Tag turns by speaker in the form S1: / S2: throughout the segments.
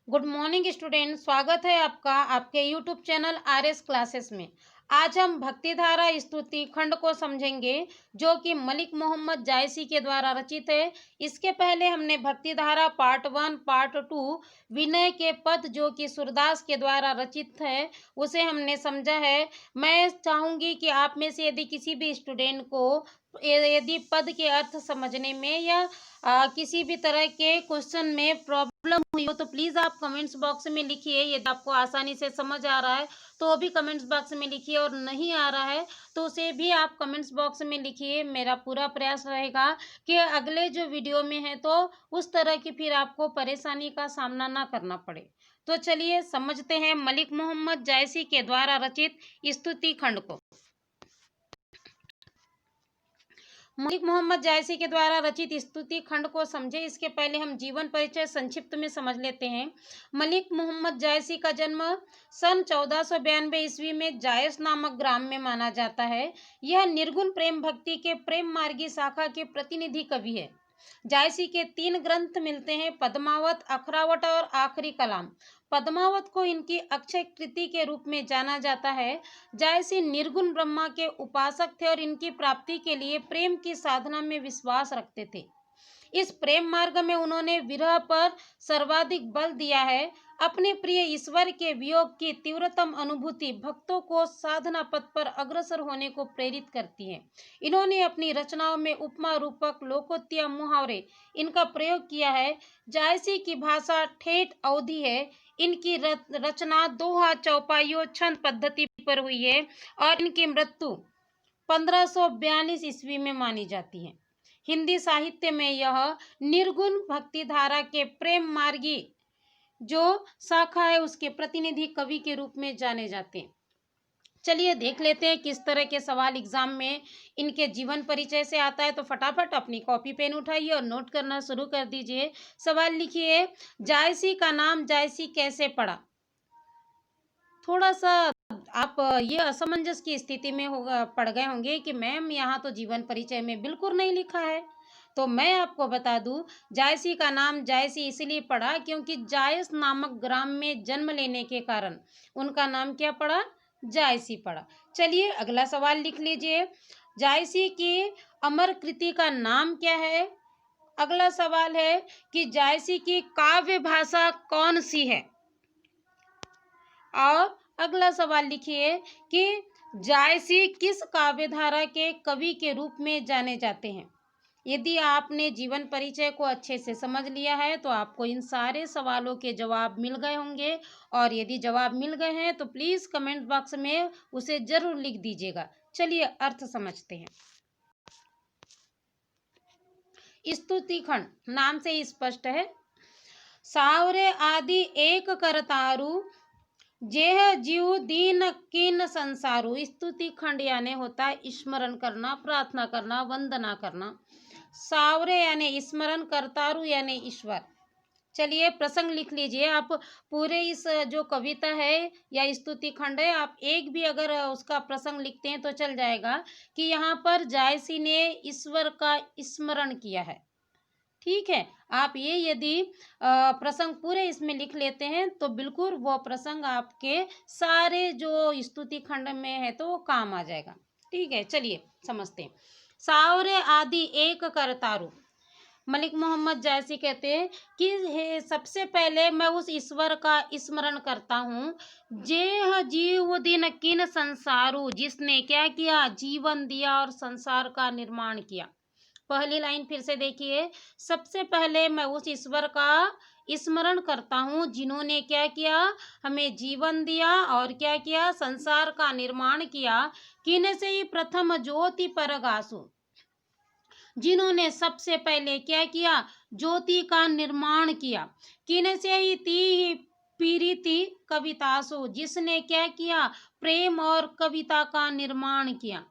S1: Good morning student, स्वागत है आपका आपके यूट्यूब चैनल आरएस क्लासेस में। आज हम भक्तिधारा स्तुति खंड को समझेंगे जो कि मलिक मोहम्मद जायसी के द्वारा रचित है। इसके पहले हमने भक्तिधारा पार्ट 1 पार्ट 2 विनय के पद जो कि सूरदास के द्वारा रचित है उसे हमने समझा है। मैं चाहूँगी कि आप में से यदि किसी भी स्टूडेंट को यदि पद के अर्थ समझने में या किसी भी तरह के क्वेश्चन में प्रॉब्लम हुई हो तो प्लीज़ आप कमेंट्स बॉक्स में लिखिए। यदि आपको आसानी से समझ आ रहा है तो वो भी कमेंट्स बॉक्स में लिखिए, और नहीं आ रहा है तो उसे भी आप कमेंट्स बॉक्स में लिखिए। मेरा पूरा प्रयास रहेगा कि अगले जो वीडियो में है तो उस तरह की फिर आपको परेशानी का सामना ना करना पड़े। तो चलिए समझते हैं मलिक मोहम्मद जायसी के द्वारा रचित स्तुति खंड को। मलिक मोहम्मद जायसी के द्वारा रचित स्तुति खंड को समझे इसके पहले हम जीवन परिचय संक्षिप्त में समझ लेते हैं। मलिक मोहम्मद जायसी का जन्म सन 1492 ईस्वी में जायस नामक ग्राम में माना जाता है। यह निर्गुण प्रेम भक्ति के प्रेम मार्गी शाखा के प्रतिनिधि कवि है। जायसी के 3 ग्रंथ मिलते हैं, पद्मावत, अखरावट और आखिरी कलाम। पद्मावत को इनकी अक्षय कृति के रूप में जाना जाता है। जायसी निर्गुण ब्रह्मा के उपासक थे और इनकी प्राप्ति के लिए प्रेम की साधना में विश्वास रखते थे। इस प्रेम मार्ग में उन्होंने विरह पर सर्वाधिक बल दिया है। अपने प्रिय ईश्वर के वियोग की तीव्रतम अनुभूति भक्तों को साधना पथ पर अग्रसर होने को प्रेरित करती है। इन्होंने अपनी रचनाओं में उपमा, रूपक, लोकोक्तियां, मुहावरे इनका प्रयोग किया है। जायसी की भाषा ठेठ अवधी है। इनकी रचना दोहा, चौपाइयों, छंद पद्धति पर हुई है और इनकी मृत्यु 1542 ईस्वी में मानी जाती है। हिंदी साहित्य में यह निर्गुण भक्ति धारा के प्रेम मार्गी जो शाखा है उसके प्रतिनिधि कवि के रूप में जाने जाते हैं। चलिए देख लेते हैं किस तरह के सवाल एग्जाम में इनके जीवन परिचय से आता है। तो फटाफट अपनी कॉपी पेन उठाइए और नोट करना शुरू कर दीजिए। सवाल लिखिए, जायसी का नाम जायसी कैसे पड़ा। थोड़ा सा आप ये असमंजस की स्थिति में पड़ गए होंगे कि मैम यहाँ तो जीवन परिचय में बिल्कुल नहीं लिखा है। तो मैं आपको बता दूं, जायसी का नाम जायसी इसलिए पड़ा क्योंकि जायस नामक ग्राम में जन्म लेने के कारण उनका नाम क्या पड़ा, जायसी पड़ा। चलिए अगला सवाल लिख लीजिए, जायसी की अमर कृति का नाम क्या है। अगला सवाल है कि जायसी की काव्य भाषा कौन सी है। और अगला सवाल लिखिए कि जायसी किस काव्यधारा के कवि के रूप में जाने जाते हैं। यदि आपने जीवन परिचय को अच्छे से समझ लिया है तो आपको इन सारे सवालों के जवाब मिल गए होंगे, और यदि जवाब मिल गए हैं तो प्लीज़ कमेंट बॉक्स में उसे जरूर लिख दीजिएगा। चलिए अर्थ समझते हैं। स्तुति खंड नाम से ही स्पष्ट है। सावरे आदि एक करतारु, जेह जीव दीन कीन संसारू। स्तुति खंड यानी होता है स्मरण करना, प्रार्थना करना, वंदना करना। सावरे यानी स्मरण, करतारु यानी ईश्वर। चलिए प्रसंग लिख लीजिए आप। पूरे इस जो कविता है या स्तुति खंड है, आप एक भी अगर उसका प्रसंग लिखते हैं तो चल जाएगा कि यहाँ पर जायसी ने ईश्वर का स्मरण किया है। ठीक है, आप ये यदि प्रसंग पूरे इसमें लिख लेते हैं तो बिल्कुल वो प्रसंग आपके सारे जो स्तुति खंड में है तो वो काम आ जाएगा। ठीक है, चलिए समझते हैं। सावरे आदि एक करतारु। मलिक मोहम्मद जायसी कहते हैं कि सबसे पहले मैं उस ईश्वर का स्मरण करता हूँ, जेह जीव दिन किन संसारू, जिसने क्या किया, जीवन दिया और संसार का निर्माण किया। पहली लाइन फिर से देखिए, सबसे पहले मैं उस ईश्वर का स्मरण करता हूँ जिन्होंने क्या किया, हमें जीवन दिया और क्या किया, संसार का निर्माण किया। किन से ही प्रथम ज्योति परगासु, जिन्होंने सबसे पहले क्या किया, ज्योति का निर्माण किया। किन से ही ती पीरिति कवितासु, जिसने क्या किया, प्रेम और कविता का निर्माण किया।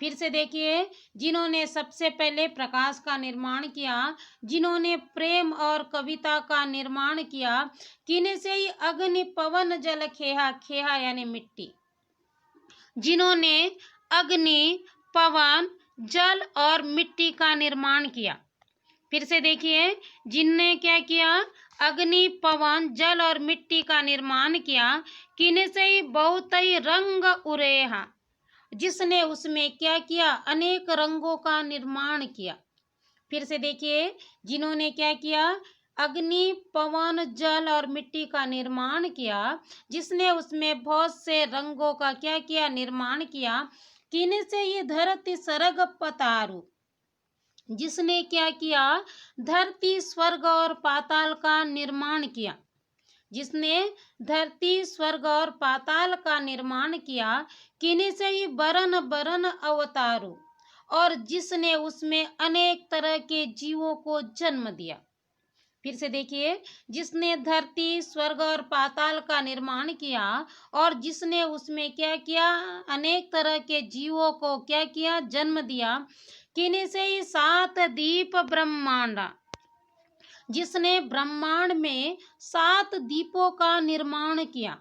S1: फिर से देखिए, जिन्होंने सबसे पहले प्रकाश का निर्माण किया, जिन्होंने प्रेम और कविता का निर्माण किया। किन से ही अग्नि पवन जल खेहा, खेहा यानी मिट्टी, जिन्होंने अग्नि, पवन, जल और मिट्टी का निर्माण किया। फिर से देखिए, जिनने क्या किया, अग्नि, पवन, जल और मिट्टी का निर्माण किया, किने से ही बहुत ही रंग उरेहा, जिसने उसमें क्या किया, अनेक रंगों का निर्माण किया। फिर से देखिए, जिन्होंने क्या किया, अग्नि, पवन, जल और मिट्टी का निर्माण किया, जिसने उसमें बहुत से रंगों का क्या किया, निर्माण किया, किने से ये धरती सरग पतारू, जिसने क्या किया, धरती, स्वर्ग और पाताल का निर्माण किया, जिसने धरती, स्वर्ग और पाताल का निर्माण किया, किन्हीं से ही बरन बरन अवतारू, और जिसने उसमें अनेक तरह के जीवों को जन्म दिया। फिर से देखिए, जिसने धरती, स्वर्ग और पाताल का निर्माण किया और जिसने उसमें क्या किया, अनेक तरह के जीवों को क्या किया, जन्म दिया, किन्हीं से ही सात दीप ब्रह्मांडा, जिसने ब्रह्मांड में सात दीपों का निर्माण किया,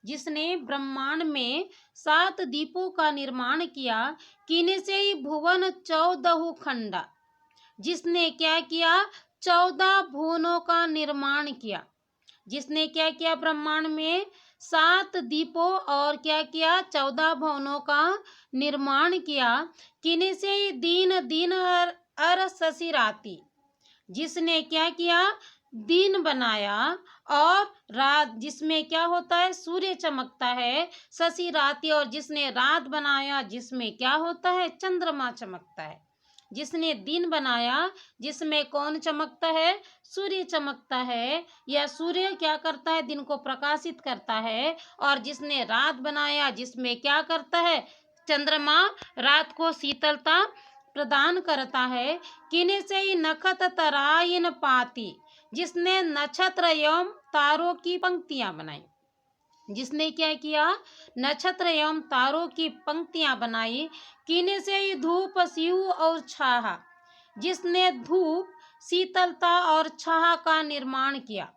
S1: जिसने ब्रह्मांड में सात दीपों का निर्माण किया, किन्हीं से ही भुवन 14 खंडा, जिसने क्या किया, 14 भुवनों का निर्माण किया, जिसने क्या किया, ब्रह्मांड में सात दीपों और क्या किया, 14 भुवनों का निर्माण किया, किन्हीं से ही दीन दीन अर शशि राति, जिसने क्या किया, दिन बनाया और रात, जिसमें क्या होता है, सूर्य चमकता है, शशि राति, और जिसने रात बनाया, जिसमें क्या होता है, चंद्रमा चमकता है। जिसने दिन बनाया, जिसमें कौन चमकता है, सूर्य चमकता है, या सूर्य क्या करता है, दिन को प्रकाशित करता है, और जिसने रात बनाया, जिसमें क्या करता है, चंद्रमा रात को शीतलता प्रदान करता है, किन्हीं से ही नखत तराइन पाती, जिसने नक्षत्र एवं तारों की पंक्तियां बनाई, जिसने क्या किया, नक्षत्र एवं तारों की पंक्तियां बनाई, किन्हीं से ही धूप, शिव और छाहा, जिसने धूप, शीतलता और छाहा का निर्माण किया,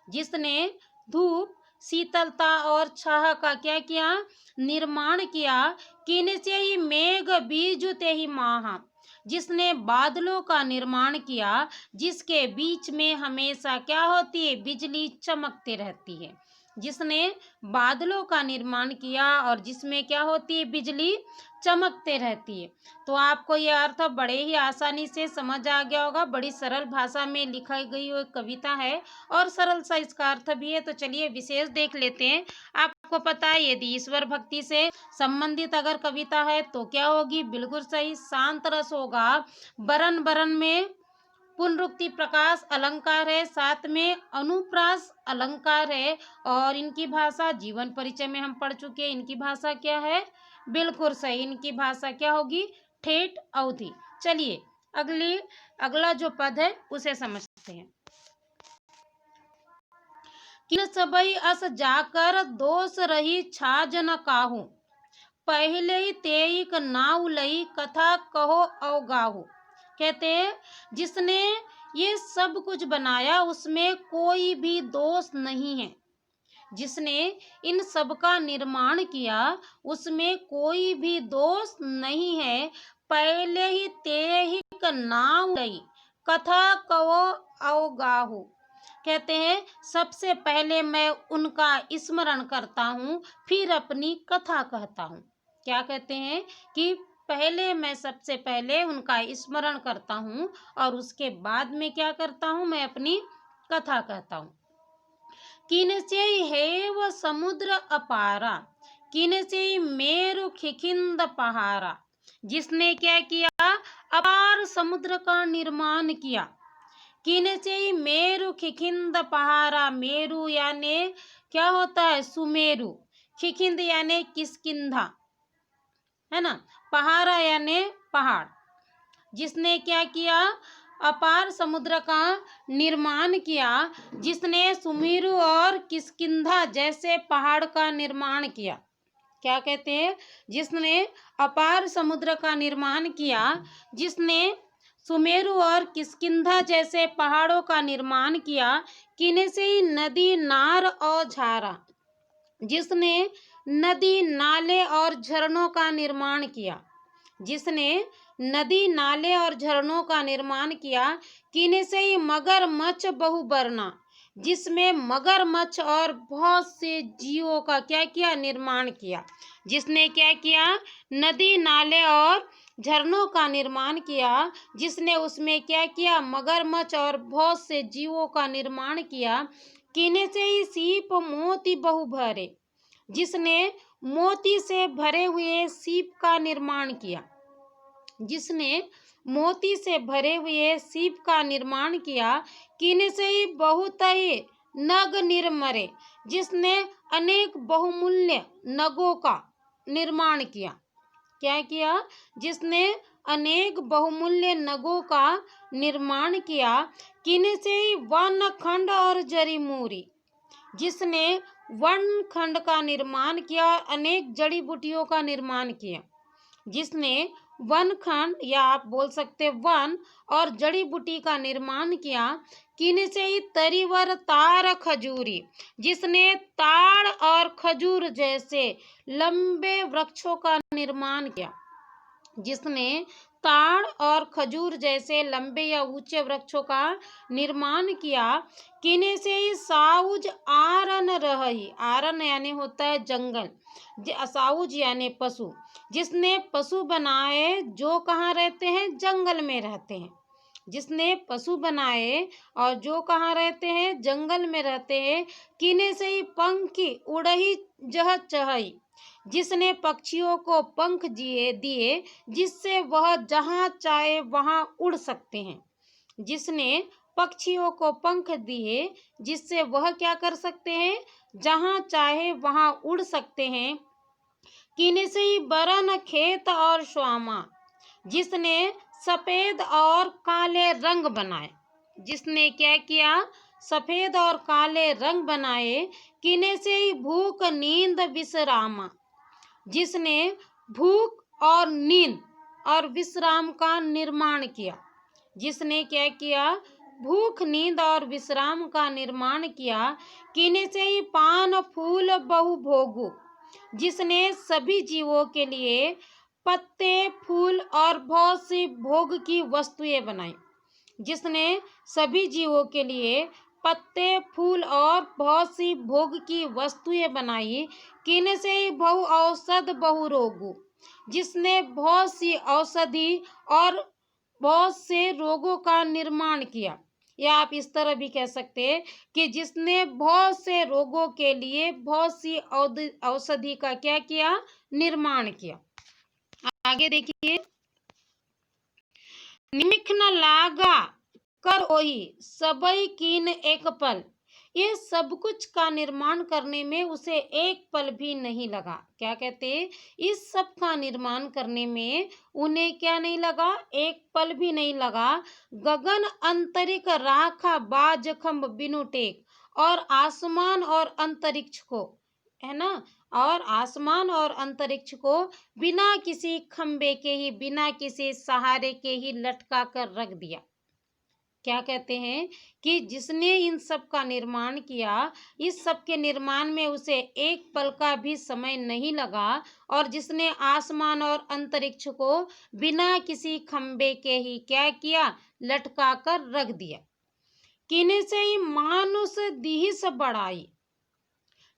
S1: जिसने धूप, शीतलता और छाह का क्या किया, निर्माण किया, किन्हीं से ही मेघ, बीज ते ही माहा, जिसने बादलों का निर्माण किया, जिसके बीच में हमेशा क्या होती है, बिजली चमकती रहती है, जिसने बादलों का निर्माण किया और जिसमें क्या होती है, बिजली चमकते रहती है। तो आपको यह अर्थ बड़े ही आसानी से समझ आ गया होगा। बड़ी सरल भाषा में लिखाई गई हुई कविता है और सरल सा इसका अर्थ भी है। तो चलिए विशेष देख लेते हैं। आपको पता है, यदि ईश्वर भक्ति से संबंधित अगर कविता है तो क्या होगी, बिल्कुल सही, शांत रस होगा। बरन बरन में पुनरुक्ति प्रकाश अलंकार है, साथ में अनुप्रास अलंकार है, और इनकी भाषा जीवन परिचय में हम पढ़ चुके हैं। इनकी भाषा क्या है, बिल्कुल सही, इनकी भाषा क्या होगी, ठेठ अवधि। चलिए अगला जो पद है उसे समझते हैं। किन सबई अस जाकर दोष रही छाज न काहू, पहले ही तेईक नाव लई कथा कहो अवगाहू। कहते हैं, जिसने ये सब कुछ बनाया उसमें कोई भी दोष नहीं है, जिसने इन सब का निर्माण किया उसमें कोई भी दोष नहीं है, पहले ही तेहिक नाव लई कथा कहो अवगाहू। कहते हैं, सबसे पहले मैं उनका स्मरण करता हूँ, फिर अपनी कथा कहता हूँ। क्या कहते हैं कि पहले मैं सबसे पहले उनका स्मरण करता हूँ और उसके बाद में क्या करता हूँ, मैं अपनी कथा कहता हूँ। किन से है वह समुद्र अपारा, किन से मेरु खिखिंद पहारा, जिसने क्या किया, अपार समुद्र का निर्माण किया। किन से मेरु खिखिंद पहारा, मेरु यानी क्या होता है, सुमेरु, खिखिंद यानी किष्किंधा, है ना, पहाड़ा यानी पहाड़, जिसने क्या किया, अपार समुद्र का निर्माण किया, जिसने सुमेरु और किष्किंधा जैसे पहाड़ का निर्माण किया। क्या कहते हैं, जिसने अपार समुद्र का निर्माण किया, जिसने सुमेरु और किष्किंधा जैसे पहाड़ों का निर्माण किया। किने से ही नदी, नार और झारा, जिसने नदी, नाले और झरनों का निर्माण किया, जिसने नदी, नाले और झरनों का निर्माण किया। किने से ही मगर मच्छ बहुवर्णा, जिसमें मगरमच्छ और बहुत से जीवों का क्या किया, निर्माण किया। जिसने क्या किया, नदी नाले और झरनों का निर्माण किया। जिसने उसमें क्या किया, मगरमच्छ और बहुत से जीवों का निर्माण किया। कीने से ही सीप मोती बहु भरे, जिसने मोती से भरे हुए सीप का निर्माण किया। जिसने मोती से भरे हुए सीप का निर्माण किया। कीने से ही बहुत ही नग निर्मरे, जिसने अनेक बहुमूल्य नगों का निर्माण किया। क्या किया, जिसने अनेक बहुमूल्य नगों का निर्माण किया। कीने से ही वन खंड और जड़ी मूरी, जिसने वन खंड का निर्माण किया और अनेक जड़ी बूटियों का निर्माण किया। जिसने वन खंड या आप बोल सकते वन और जड़ी बूटी का निर्माण किया। कीने से ही तरीवर तार खजूरी, जिसने ताड़ और खजूर जैसे लंबे वृक्षों का निर्माण किया। जिसने ताड़ और खजूर जैसे लंबे या ऊंचे वृक्षों का निर्माण किया। कीने से ही साउज आरन रही, आरन यानी होता है जंगल, साउज यानी पशु। जिसने पशु बनाए जो कहाँ रहते हैं, जंगल में रहते हैं। जिसने पशु बनाए और जो कहाँ रहते हैं, जंगल में रहते हैं। कीने से ही पंखी उड़ही जह चहई, जिसने पक्षियों को पंख दिए जिससे वह जहाँ चाहे वहाँ उड़ सकते हैं। जिसने पक्षियों को पंख दिए जिससे वह क्या कर सकते हैं, जहाँ चाहे वहाँ उड़ सकते हैं। कीने से ही बरन खेत और श्यामा, जिसने सफेद और काले रंग बनाए। जिसने क्या किया, सफेद और काले रंग बनाए। कीने से ही भूख नींद विश्रामा, जिसने भूख और नींद और विश्राम का निर्माण किया। जिसने क्या किया, भूख नींद और विश्राम का निर्माण किया। कीने से ही पान फूल बहु भोगु, जिसने सभी जीवों के लिए पत्ते फूल और बहुत सी भोग की वस्तुएं बनाई। जिसने सभी जीवों के लिए पत्ते फूल और बहुत सी भोग की वस्तुएं बनाई। कीने से ही बहु औषध बहु रोगु, जिसने बहुत सी औषधि और बहुत से रोगों का निर्माण किया। या आप इस तरह भी कह सकते हैं कि जिसने बहुत से रोगों के लिए बहुत सी औषधि का क्या किया, निर्माण किया। आगे देखिए, निमिख न लागा कर ओही सबई कीन एक पल, ये सब कुछ का निर्माण करने में उसे एक पल भी नहीं लगा। क्या कहते हैं, इस सब का निर्माण करने में उन्हें क्या नहीं लगा, एक पल भी नहीं लगा। गगन अंतरिक राखा बाज खंभ बिनु टेक, और आसमान और अंतरिक्ष को, है ना, और आसमान और अंतरिक्ष को बिना किसी खंबे के ही, बिना किसी सहारे के ही लटका कर रख दिया। क्या कहते हैं कि जिसने इन सब का निर्माण किया, इस सब के निर्माण में उसे एक पल का भी समय नहीं लगा, और जिसने आसमान और अंतरिक्ष को बिना किसी खंबे के ही क्या किया, लटका कर रख दिया। कीने से ही मानुष दिहिस बढ़ाई,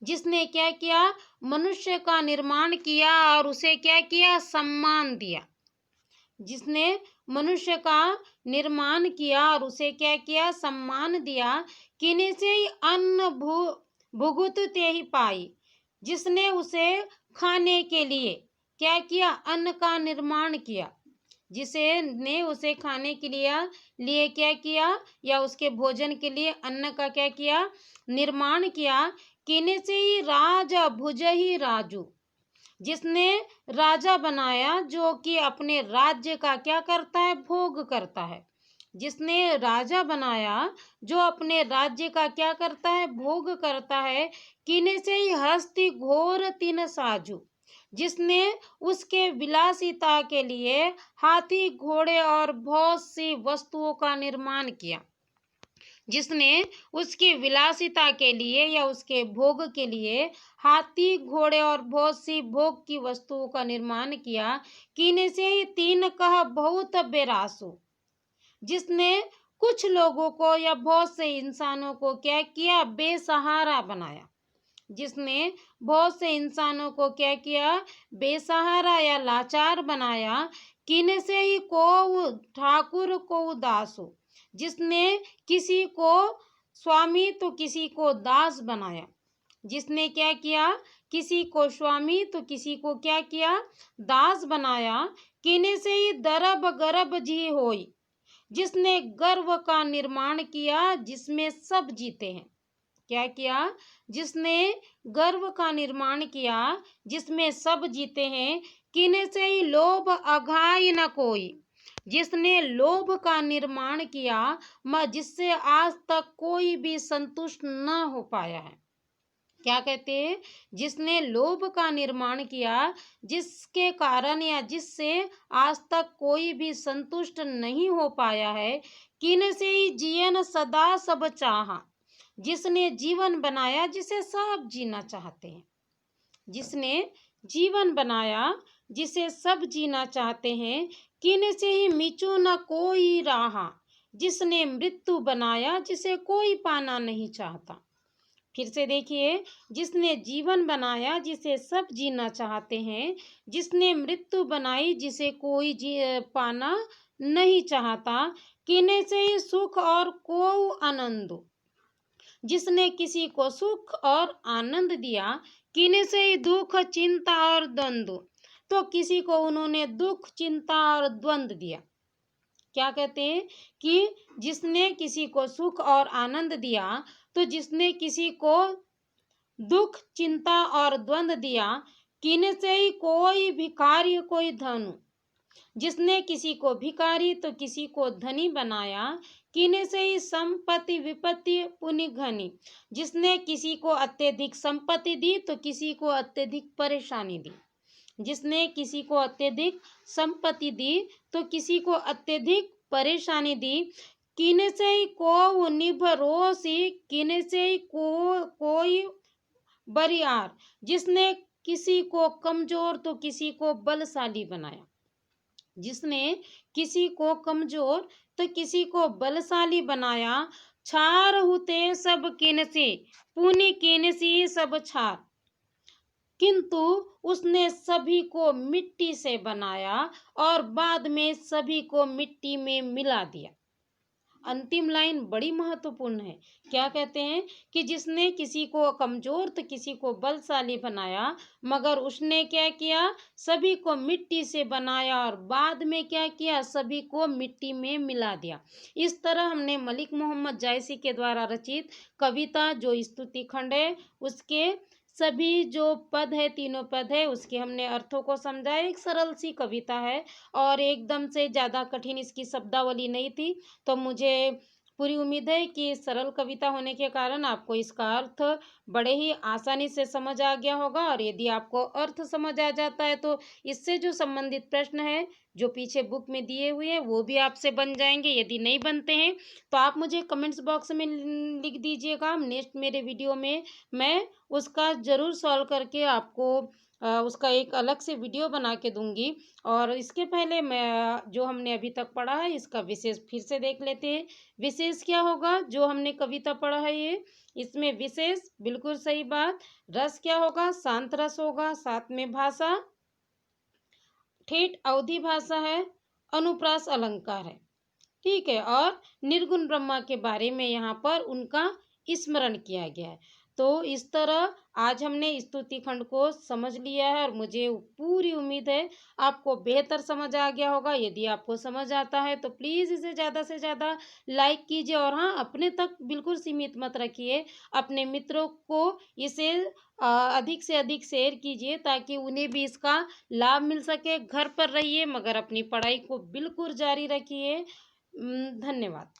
S1: जिसने क्या किया, मनुष्य का निर्माण किया और उसे क्या किया, सम्मान दिया। जिसने मनुष्य का निर्माण किया और उसे क्या किया, सम्मान दिया। कीने से ही अन्न भुगुत ते ही पाई, जिसने उसे खाने के लिए क्या किया, अन्न का निर्माण किया। जिसे ने उसे खाने के लिए क्या किया, या उसके भोजन के लिए अन्न का क्या किया, निर्माण किया। कीने से ही राज भुज ही राजू, जिसने राजा बनाया जो कि अपने राज्य का क्या करता है, भोग करता है। जिसने राजा बनाया जो अपने राज्य का क्या करता है, भोग करता है। कीने से ही हस्ती घोर तीन साजू, जिसने उसके विलासिता के लिए हाथी घोड़े और बहुत सी वस्तुओं का निर्माण किया। जिसने उसकी विलासिता के लिए या उसके भोग के लिए हाथी घोड़े और बहुत सी भोग की वस्तुओं का निर्माण किया। कीने से ही तीन कह बहुत बेरासु, जिसने कुछ लोगों को या बहुत से इंसानों को क्या किया, बेसहारा बनाया। जिसने बहुत से इंसानों को क्या किया, बेसहारा या लाचार बनाया। किने से ही को ठाकुर को दास हो, जिसने किसी को स्वामी तो किसी को दास बनाया। जिसने क्या किया, किसी को स्वामी तो किसी को क्या किया, दास बनाया। किने से ही दरब गरब जी होई, जिसने गर्व का निर्माण किया जिसमें सब जीते हैं। क्या किया, जिसने गर्व का निर्माण किया जिसमें सब जीते हैं। किने से ही लोभ अघाई न कोई, जिसने लोभ का निर्माण किया जिससे आज तक कोई भी संतुष्ट न हो पाया है। क्या कहते हैं, जिसने लोभ का निर्माण किया जिसके कारण या जिससे आज तक कोई भी संतुष्ट नहीं हो पाया है। किन से ही जीवन सदा सब चाहा, जिसने जीवन बनाया जिसे सब जीना चाहते हैं। जिसने जीवन बनाया जिसे सब जीना चाहते हैं। किन से ही मिचू न कोई राहा, जिसने मृत्यु बनाया जिसे कोई पाना नहीं चाहता। फिर से देखिए, जिसने जीवन बनाया जिसे सब जीना चाहते हैं, जिसने मृत्यु बनाई जिसे कोई पाना नहीं चाहता। किने से ही सुख और को आनंद, जिसने किसी को सुख और आनंद दिया। किने से ही दुख चिंता और द्वंद्व, तो किसी को उन्होंने दुख चिंता और द्वंद्व दिया। क्या कहते हैं कि जिसने किसी को सुख और आनंद दिया, तो जिसने किसी को दुख चिंता और द्वंद्व दिया। किने से ही कोई भिखारी कोई धनु, जिसने किसी को भिखारी तो किसी को धनी बनाया। किने से ही संपत्ति विपत्ति पुनि घनी, जिसने किसी को अत्यधिक संपत्ति दी तो किसी को अत्यधिक परेशानी दी। जिसने किसी को अत्यधिक संपत्ति दी तो किसी को अत्यधिक परेशानी दी। किने से ही को निभरोसी, किने से ही कोई बरियार, जिसने किसी को कमजोर तो किसी को बलशाली बनाया। जिसने किसी को कमजोर तो किसी को बलशाली बनाया। छार हुते सब किनसी, पुनि किनसी सब छार, किंतु उसने सभी को मिट्टी से बनाया और बाद में सभी को मिट्टी में मिला दिया। अंतिम लाइन बड़ी महत्वपूर्ण है। क्या कहते हैं कि जिसने किसी को कमजोर तो किसी को बलशाली बनाया, मगर उसने क्या किया, सभी को मिट्टी से बनाया और बाद में क्या किया, सभी को मिट्टी में मिला दिया। इस तरह हमने मलिक मोहम्मद जायसी के द्वारा रचित कविता जो स्तुति खंड है उसके सभी जो पद है, तीनों पद है, उसके हमने अर्थों को समझा। एक सरल सी कविता है और एकदम से ज़्यादा कठिन इसकी शब्दावली नहीं थी। तो मुझे पूरी उम्मीद है कि सरल कविता होने के कारण आपको इसका अर्थ बड़े ही आसानी से समझ आ गया होगा। और यदि आपको अर्थ समझ आ जाता है तो इससे जो संबंधित प्रश्न है जो पीछे बुक में दिए हुए हैं वो भी आपसे बन जाएंगे। यदि नहीं बनते हैं तो आप मुझे कमेंट्स बॉक्स में लिख दीजिएगा। नेक्स्ट मेरे वीडियो में मैं उसका ज़रूर सॉल्व करके आपको उसका एक अलग से वीडियो बना के दूंगी। और इसके पहले मैं जो हमने अभी तक पढ़ा है इसका विशेष फिर से देख लेते हैं। विशेष क्या होगा, जो हमने कविता पढ़ा है ये, इसमें विशेष बिल्कुल सही बात। रस क्या होगा, शांत रस होगा। साथ में भाषा ठेठ अवधि भाषा है, अनुप्रास अलंकार है, ठीक है। और निर्गुण ब्रह्मा के बारे में यहाँ पर उनका स्मरण किया गया है। तो इस तरह आज हमने स्तुति खंड को समझ लिया है और मुझे पूरी उम्मीद है आपको बेहतर समझ आ गया होगा। यदि आपको समझ आता है तो प्लीज़ इसे ज़्यादा से ज़्यादा लाइक कीजिए। और हाँ, अपने तक बिल्कुल सीमित मत रखिए, अपने मित्रों को इसे अधिक से अधिक शेयर कीजिए ताकि उन्हें भी इसका लाभ मिल सके। घर पर रहिए मगर अपनी पढ़ाई को बिल्कुल जारी रखिए। धन्यवाद।